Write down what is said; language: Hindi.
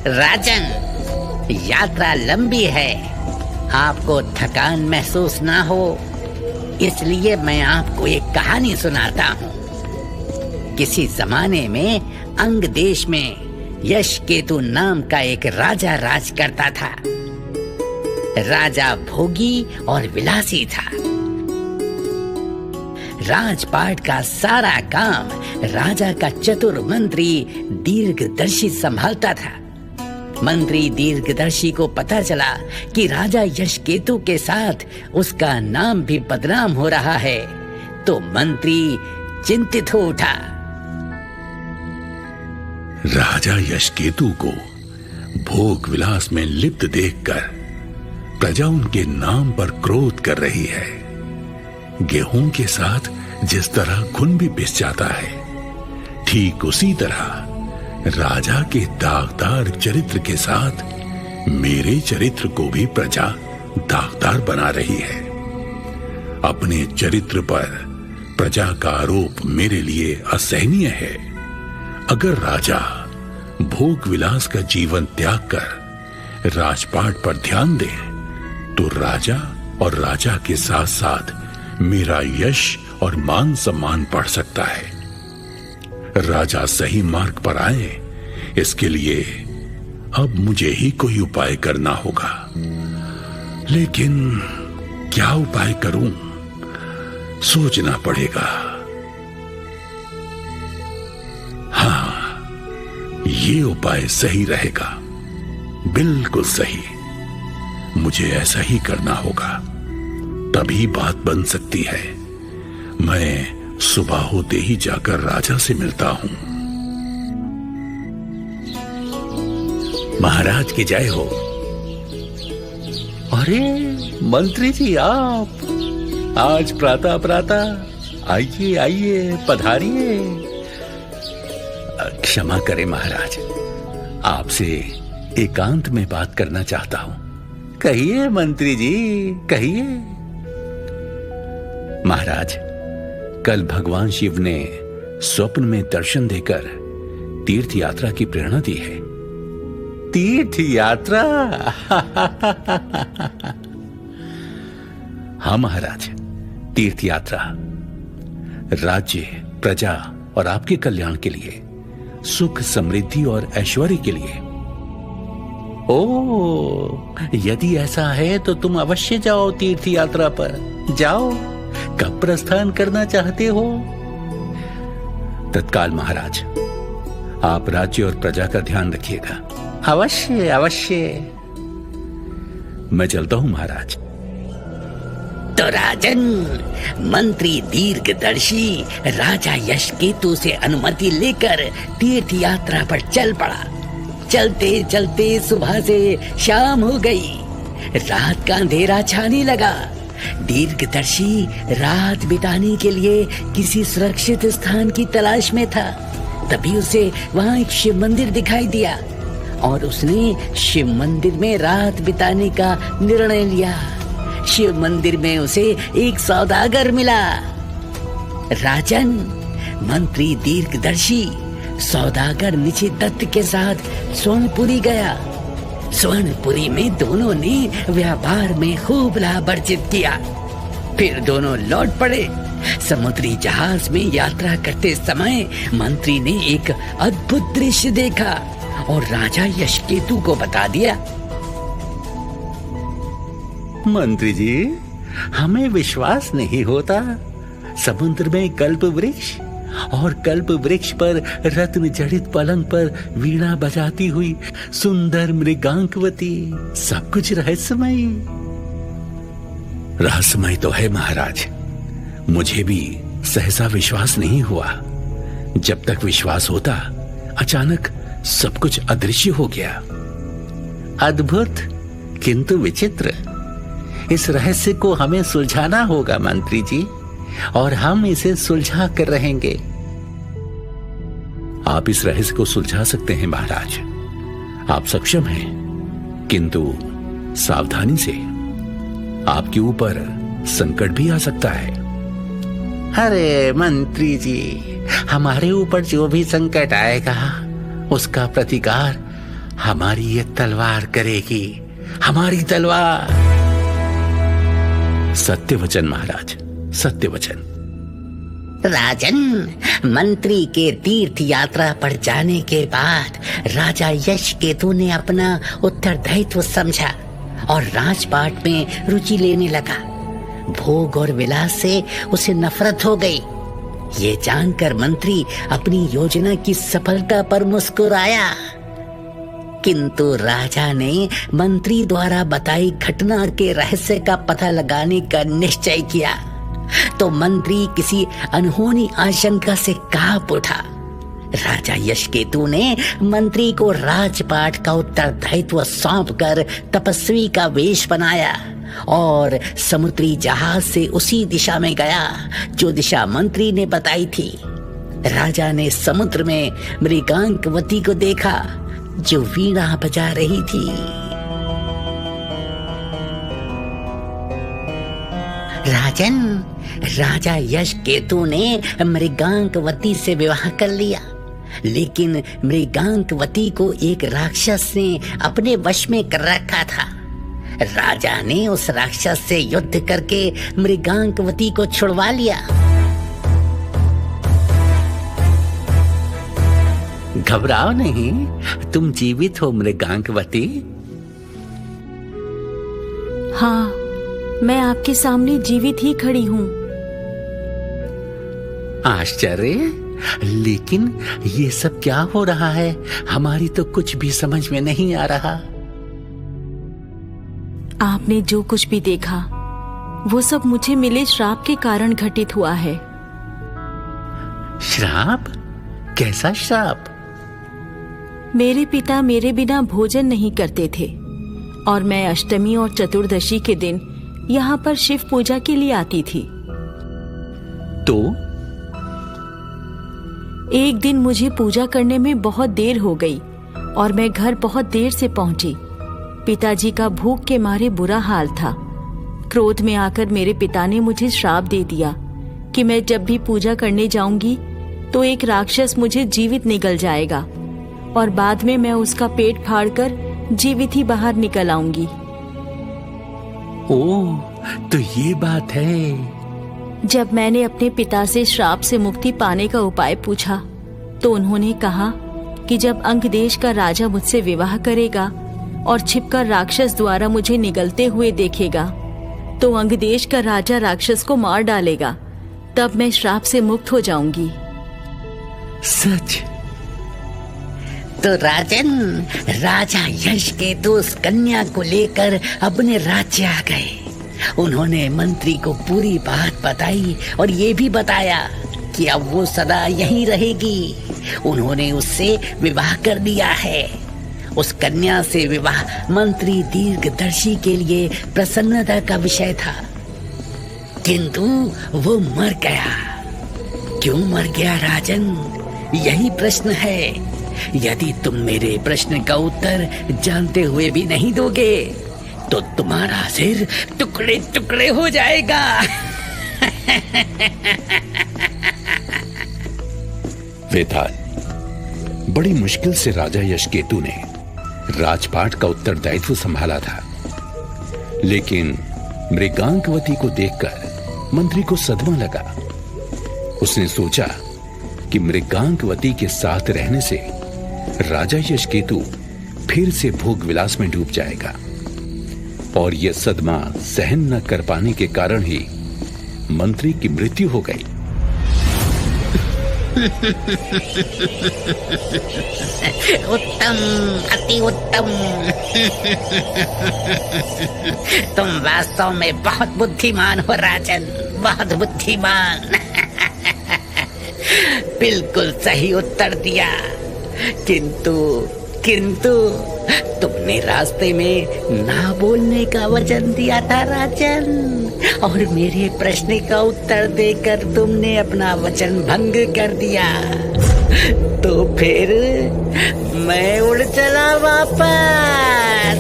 राजन, यात्रा लंबी है, आपको थकान महसूस ना हो इसलिए मैं आपको एक कहानी सुनाता हूँ। किसी जमाने में अंग देश में यशकेतु नाम का एक राजा राज करता था। राजा भोगी और विलासी था। राजपाट का सारा काम राजा का चतुर मंत्री दीर्घदर्शी संभालता था। मंत्री दीर्घदर्शी को पता चला कि राजा यशकेतु के साथ उसका नाम भी बदनाम हो रहा है, तो मंत्री चिंतित हो उठा। राजा यशकेतु को भोग विलास में लिप्त देखकर प्रजा उनके नाम पर क्रोध कर रही है। गेहूं के साथ जिस तरह घुन भी पिस जाता है, ठीक उसी तरह राजा के दागदार चरित्र के साथ मेरे चरित्र को भी प्रजा दागदार बना रही है। अपने चरित्र पर प्रजा का आरोप मेरे लिए असहनीय है। अगर राजा भोग विलास का जीवन त्याग कर राजपाट पर ध्यान दे, तो राजा और राजा के साथ साथ मेरा यश और मान सम्मान बढ़ सकता है। राजा सही मार्ग पर आए, इसके लिए अब मुझे ही कोई उपाय करना होगा। लेकिन क्या उपाय करूं, सोचना पड़ेगा। हाँ, ये उपाय सही रहेगा, बिल्कुल सही। मुझे ऐसा ही करना होगा, तभी बात बन सकती है। मैं सुबह होते ही जाकर राजा से मिलता हूं। महाराज की जय हो। अरे मंत्री जी, आप आज प्रातः प्रातः आइए आइए, पधारिए। क्षमा करें महाराज, आपसे एकांत में बात करना चाहता हूं। कहिए मंत्री जी, कहिए। महाराज, कल भगवान शिव ने स्वप्न में दर्शन देकर तीर्थ यात्रा की प्रेरणा दी है। तीर्थ यात्रा? हाँ महाराज, तीर्थ यात्रा राज्य, प्रजा और आपके कल्याण के लिए, सुख समृद्धि और ऐश्वर्य के लिए। ओ, यदि ऐसा है तो तुम अवश्य जाओ तीर्थ यात्रा पर। जाओ, कब प्रस्थान करना चाहते हो? तत्काल महाराज, आप राज्य और प्रजा का ध्यान रखिएगा। अवश्य अवश्य। मैं चलता हूं महाराज। तो राजन, मंत्री दीर्घदर्शी राजा यशकेतु से अनुमति लेकर तीर्थ यात्रा पर चल पड़ा। चलते चलते सुबह से शाम हो गई। रात का अंधेरा छाने लगा। दीर्घदर्शी रात बिताने के लिए किसी सुरक्षित स्थान की तलाश में था। तभी उसे वहां एक शिव मंदिर दिखाई दिया और उसने शिव मंदिर में रात बिताने का निर्णय लिया। शिव मंदिर में उसे एक सौदागर मिला। राजन, मंत्री दीर्घदर्शी सौदागर निशित दत्त के साथ स्वर्णपुरी गया। स्वर्णपुरी में दोनों ने व्यापार में खूब लाभ अर्जित किया। फिर दोनों लौट पड़े। समुद्री जहाज में यात्रा करते समय मंत्री ने एक अद्भुत दृश्य देखा और राजा यशकेतु को बता दिया। मंत्री जी, हमें विश्वास नहीं होता। समुद्र में कल्प वृक्ष और कल्प वृक्ष पर रत्न जड़ित पलंग पर वीणा बजाती हुई सुंदर मृगांकवती, सब कुछ रहस्यमय। रहस्यमय तो है महाराज, मुझे भी सहसा विश्वास नहीं हुआ। जब तक विश्वास होता, अचानक सब कुछ अदृश्य हो गया। अद्भुत किंतु विचित्र। इस रहस्य को हमें सुलझाना होगा मंत्री जी, और हम इसे सुलझा कर रहेंगे। आप इस रहस्य को सुलझा सकते हैं महाराज, आप सक्षम हैं, किंतु सावधानी से। आपके ऊपर संकट भी आ सकता है। अरे मंत्री जी, हमारे ऊपर जो भी संकट आएगा उसका प्रतिकार हमारी ये तलवार करेगी, हमारी तलवार। सत्य वचन महाराज, सत्य वचन। राजन, मंत्री के तीर्थ यात्रा पर जाने के बाद राजा यशकेतु ने अपना उत्तरदायित्व समझा और राजपाट में रुचि लेने लगा। भोग और विलास से उसे नफरत हो गई। ये जानकर मंत्री अपनी योजना की सफलता पर मुस्कुराया, किंतु राजा ने मंत्री द्वारा बताई घटना के रहस्य का पता लगाने का निश्चय किया तो मंत्री किसी अनहोनी आशंका से कांप उठा। राजा यशकेतु ने मंत्री को राजपाट का उत्तरदायित्व सौंपकर तपस्वी का वेश बनाया और समुद्री जहाज से उसी दिशा में गया जो दिशा मंत्री ने बताई थी। राजा ने समुद्र में मृगांकवती को देखा जो वीणा बजा रही थी। राजन, राजा यशकेतु ने मृगांकवती से विवाह कर लिया, लेकिन मृगांकवती को एक राक्षस ने अपने वश में कर रखा था। राजा ने उस राक्षस से युद्ध करके मृगांकवती को छुड़वा लिया। घबराओ नहीं, तुम जीवित हो मृगांकवती। हाँ, मैं आपके सामने जीवित ही खड़ी हूँ। आश्चर्य, लेकिन ये सब क्या हो रहा है? हमारी तो कुछ भी समझ में नहीं आ रहा। आपने जो कुछ भी देखा वो सब मुझे मिले श्राप के कारण घटित हुआ है। श्राप? कैसा श्राप? मेरे पिता मेरे बिना भोजन नहीं करते थे और मैं अष्टमी और चतुर्दशी के दिन यहाँ पर शिव पूजा के लिए आती थी। तो एक दिन मुझे पूजा करने में बहुत देर हो गई और मैं घर बहुत देर से पहुंची। पिताजी का भूख के मारे बुरा हाल था। क्रोध में आकर मेरे पिता ने मुझे श्राप दे दिया कि मैं जब भी पूजा करने जाऊंगी तो एक राक्षस मुझे जीवित निगल जाएगा और बाद में मैं उसका पेट फाड़कर जीवित ही बाहर निकल आऊंगी। ओह, तो ये बात है। जब मैंने अपने पिता से श्राप से मुक्ति पाने का उपाय पूछा तो उन्होंने कहा कि जब अंगदेश का राजा मुझसे विवाह करेगा और छिपकर राक्षस द्वारा मुझे निगलते हुए देखेगा तो अंगदेश का राजा राक्षस को मार डालेगा, तब मैं श्राप से मुक्त हो जाऊंगी। सच? तो राजन, राजा यशकेतु उस कन्या को लेकर अपने राज्य आ गए। उन्होंने मंत्री को पूरी बात बताई और ये भी बताया कि अब वो सदा यहीं रहेगी। उन्होंने उससे विवाह कर दिया है। उस कन्या से विवाह मंत्री दीर्घदर्शी के लिए प्रसन्नता का विषय था, किंतु वो मर गया। क्यों मर गया राजन? यही प्रश्न है। यदि तुम मेरे प्रश्न का उत्तर जानते हुए भी नहीं दोगे तो तुम्हारा सिर टुकड़े टुकड़े हो जाएगा। वेताल, बड़ी मुश्किल से राजा यशकेतु ने राजपाट का उत्तरदायित्व संभाला था, लेकिन मृगांकवती को देखकर मंत्री को सदमा लगा। उसने सोचा कि मृगांकवती के साथ रहने से राजा यशकेतु फिर से भोग विलास में डूब जाएगा और यह सदमा सहन न कर पाने के कारण ही मंत्री की मृत्यु हो गई। उत्तम, अति उत्तम। तुम वास्तव में बहुत बुद्धिमान हो राजन, बहुत बुद्धिमान। बिल्कुल सही उत्तर दिया, किंतु तुमने रास्ते में ना बोलने का वचन दिया था राजन, और मेरे प्रश्न का उत्तर देकर तुमने अपना वचन भंग कर दिया। तो फिर मैं उड़ चला वापस।